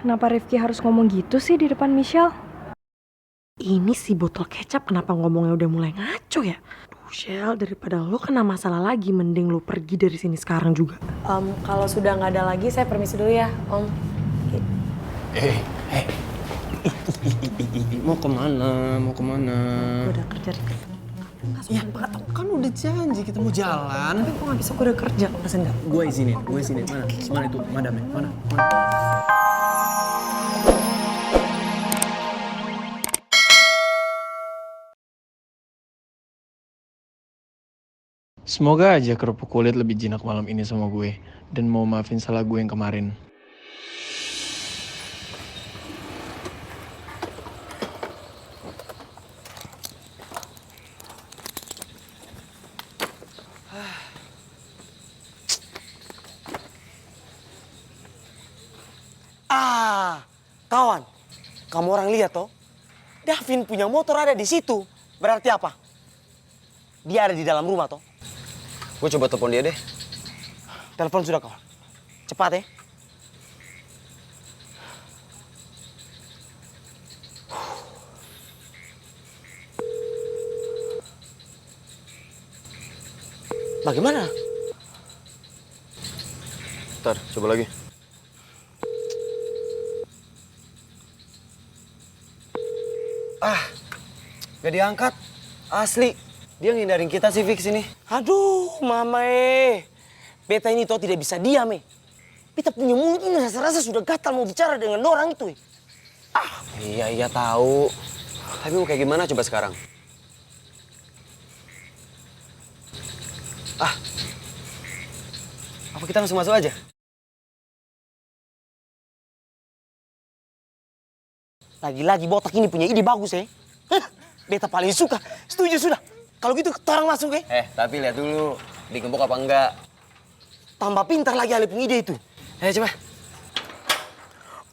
Kenapa Rifki harus ngomong gitu sih di depan Michelle? Ini si botol kecap kenapa ngomongnya udah mulai ngaco ya? Duh Shell, daripada lo kena masalah lagi, mending lo pergi dari sini sekarang juga. Kalau sudah nggak ada lagi, saya permisi dulu ya, Om. Eh, mau kemana? Mau kemana? Gue udah kerja di Ya, kan udah janji kita mau jalan. Tapi gue gak bisa, gue udah kerja. Udah sendal. Gue izinin. Mana? Mana itu? Madamnya? Mana? Semoga aja kerupuk kulit lebih jinak malam ini sama gue. Dan mau maafin salah gue yang kemarin. Kawan, kamu orang lihat toh? Davin punya motor ada di situ. Berarti apa? Dia ada di dalam rumah toh. Gue coba telepon dia deh. Telepon sudah kawan. Cepat ya. Bagaimana? Ntar, coba lagi. Gak diangkat. Asli. Dia ngindarin kita sih Fix ini. Aduh, mama Beta ini toh tidak bisa diam Beta punya mulut ini rasa-rasa sudah gatal mau bicara dengan orang itu Iya tahu. Tapi mau kayak gimana coba sekarang? Apa kita langsung masuk aja? Lagi-lagi botak ini punya ide bagus Beta paling suka. Setuju sudah. Kalau gitu kita orang masuk Tapi lihat dulu. Digembok apa enggak? Tambah pintar lagi Ale punya ide itu. Coba.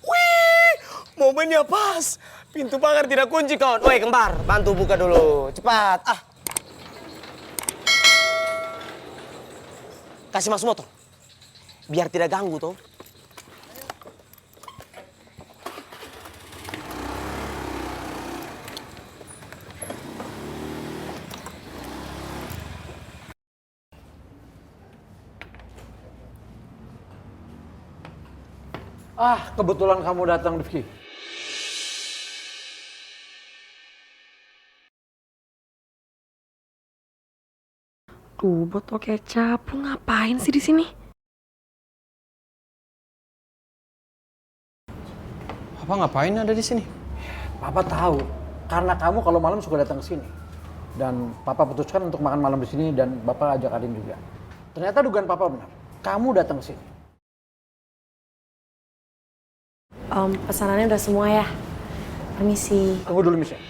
Wih, momennya pas. Pintu pagar tidak kunci kawan. Woi kembar, bantu buka dulu. Cepat. Kasih masuk motor. Biar tidak ganggu toh. Kebetulan kamu datang, Rifki. Duh, botol kecap, lo ngapain sih di sini? Papa ngapain ada di sini? Papa tahu, karena kamu kalau malam suka datang ke sini. Dan Papa putuskan untuk makan malam di sini dan Bapak ajak Adin juga. Ternyata dugaan Papa benar. Kamu datang ke sini. Pesanannya udah semua ya. Permisi. Tunggu dulu, Michelle.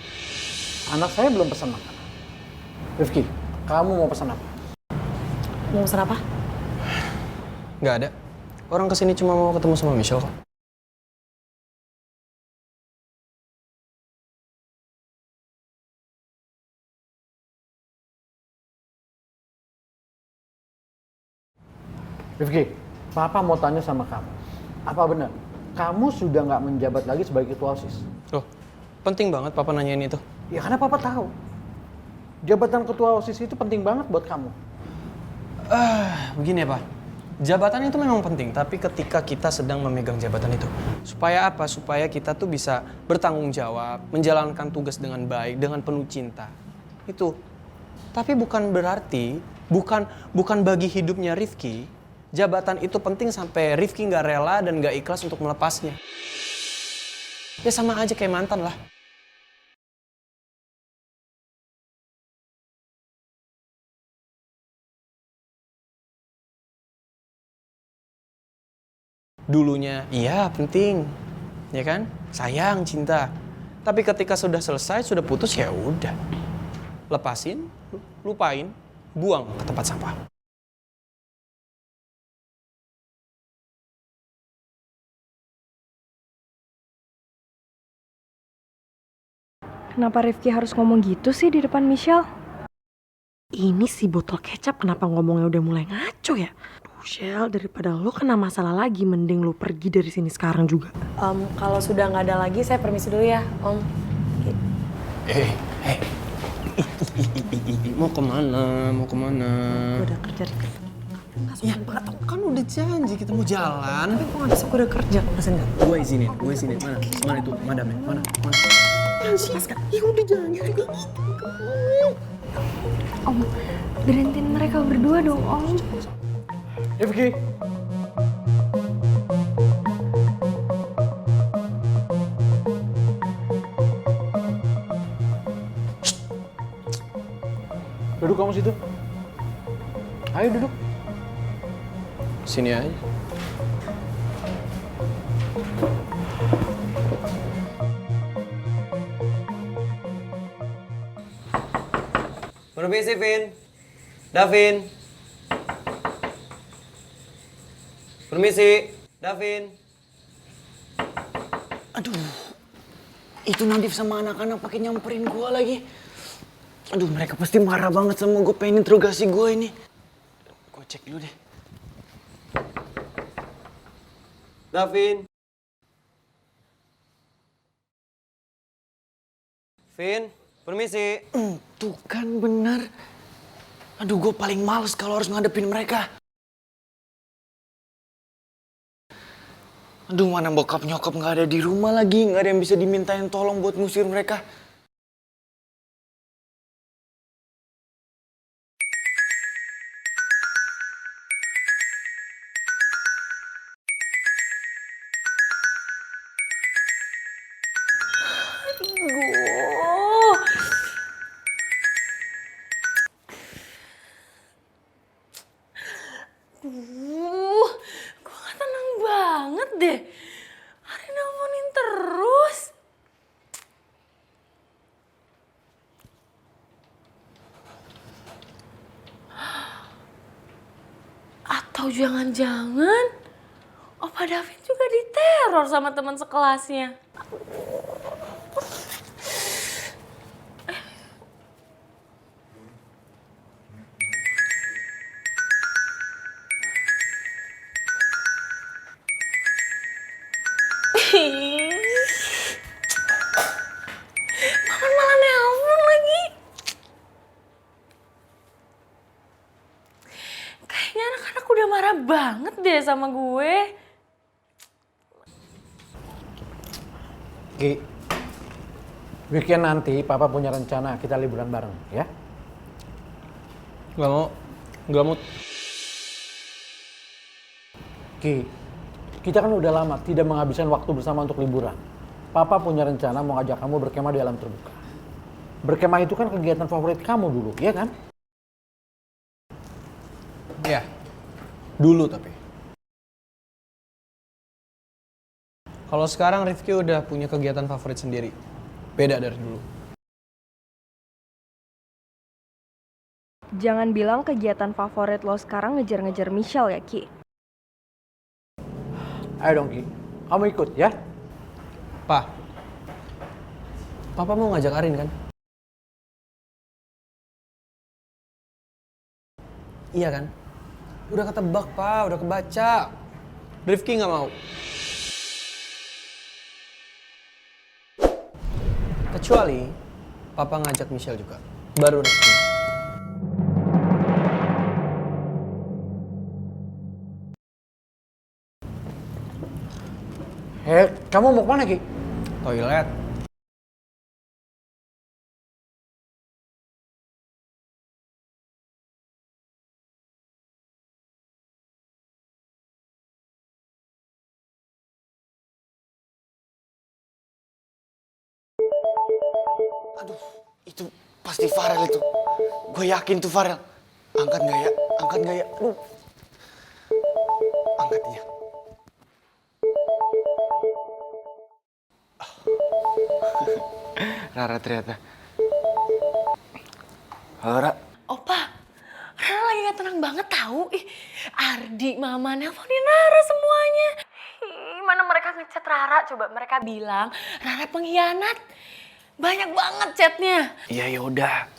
Anak saya belum pesan makanan. Rifki, kamu mau pesan apa? Mau pesan apa? Nggak ada. Orang kesini cuma mau ketemu sama Michelle kok. Rifki, Papa mau tanya sama kamu. Apa benar? Kamu sudah nggak menjabat lagi sebagai ketua OSIS? Loh, penting banget Papa nanyain itu. Ya karena Papa tahu. Jabatan ketua OSIS itu penting banget buat kamu. Begini ya Pak. Jabatan itu memang penting, tapi ketika kita sedang memegang jabatan itu. Supaya apa? Supaya kita tuh bisa bertanggung jawab, menjalankan tugas dengan baik, dengan penuh cinta. Itu. Tapi bukan berarti, bukan bagi hidupnya Rifki, jabatan itu penting sampai Rifki nggak rela dan nggak ikhlas untuk melepasnya. Ya sama aja kayak mantan lah. Dulunya iya penting, ya kan? Sayang, cinta. Tapi ketika sudah selesai, sudah putus ya udah. Lepasin, lupain, buang ke tempat sampah. Kenapa Rifki harus ngomong gitu sih di depan Michelle? Ini si botol kecap kenapa ngomongnya udah mulai ngaco ya? Duh Shell, daripada lo kena masalah lagi, mending lo pergi dari sini sekarang juga. Kalau sudah nggak ada lagi, saya permisi dulu ya, Om. Mau kemana? Mau kemana? Gue udah kerja di Ya, kan udah janji kita mau jalan. Tapi gue gak bisa, gue udah kerja. Masa enggak? Gue izinin. Mana itu madamnya? Mana? Ya udah janji juga. Om, berhentiin mereka berdua dong, Om. Rifki. Duduk kamu situ. Ayo duduk. Sini aja. Permisi, Vin. Davin. Permisi, Davin. Aduh, itu Nadif sama anak-anak pakai nyamperin gua lagi. Aduh, mereka pasti marah banget sama gue, pengen interogasi gue ini. Gue cek dulu deh. Davin. Vin, permisi. Tuh kan benar. Aduh, gue paling males kalau harus ngadepin mereka. Aduh, mana bokap nyokap nggak ada di rumah lagi, nggak ada yang bisa dimintain tolong buat ngusir mereka. Gue gak tenang banget deh. Hari nelfonin terus. Atau jangan-jangan Opa Davin juga diteror sama teman sekelasnya. Malah nelpon lagi. Kayaknya anak-anak udah marah banget deh sama gue. Ki, weekend nanti Papa punya rencana kita liburan bareng, ya? Gak mau. Ki, kita kan udah lama tidak menghabiskan waktu bersama untuk liburan. Papa punya rencana mau ngajak kamu berkemah di alam terbuka. Berkemah itu kan kegiatan favorit kamu dulu, ya kan? Ya, dulu tapi. Kalau sekarang Rifki udah punya kegiatan favorit sendiri. Beda dari dulu. Jangan bilang kegiatan favorit lo sekarang ngejar-ngejar Michelle ya, Ki. Ayo dong Ki, kamu ikut ya? Papa mau ngajak Arin kan? Iya kan? Udah ketebak, Pak. Udah kebaca. Rifki nggak mau. Kecuali Papa ngajak Michelle juga. Baru Rifki. Kamu mau kemana Ki? Toilet. Aduh, itu pasti Farel itu. Gue yakin tuh Farel. Angkat nggak ya? Angkat nggak ya? Aduh. Angkat dia. Rara ternyata. Rara. Opa, Rara lagi gak tenang banget tahu. Ih, Ardi, Mama nelponin Rara semuanya. Ih, mana mereka ngechat Rara? Coba mereka bilang Rara pengkhianat. Banyak banget chatnya. Iya yaudah.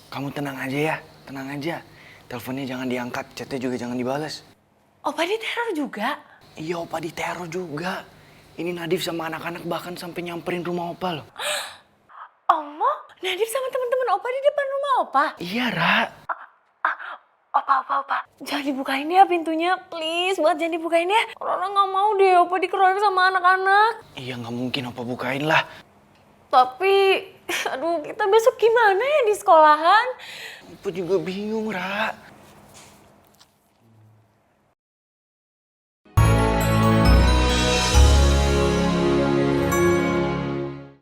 Kamu tenang aja ya. Tenang aja. Teleponnya jangan diangkat, chatnya juga jangan dibalas. Opa diteror juga? Iya, Opa diteror juga. Ini Nadif sama anak-anak bahkan sampai nyamperin rumah Opa loh. Omo, Nadif sama teman-teman Opa di depan rumah Opa? Iya, Ra. Opa. Jangan dibukain ya pintunya, please. Buat jangan dibukain ya. Rara nggak mau deh Opa dikeroyok sama anak-anak. Iya, nggak mungkin Opa bukain lah. Tapi, aduh kita besok gimana ya di sekolahan? Opa juga bingung, Ra.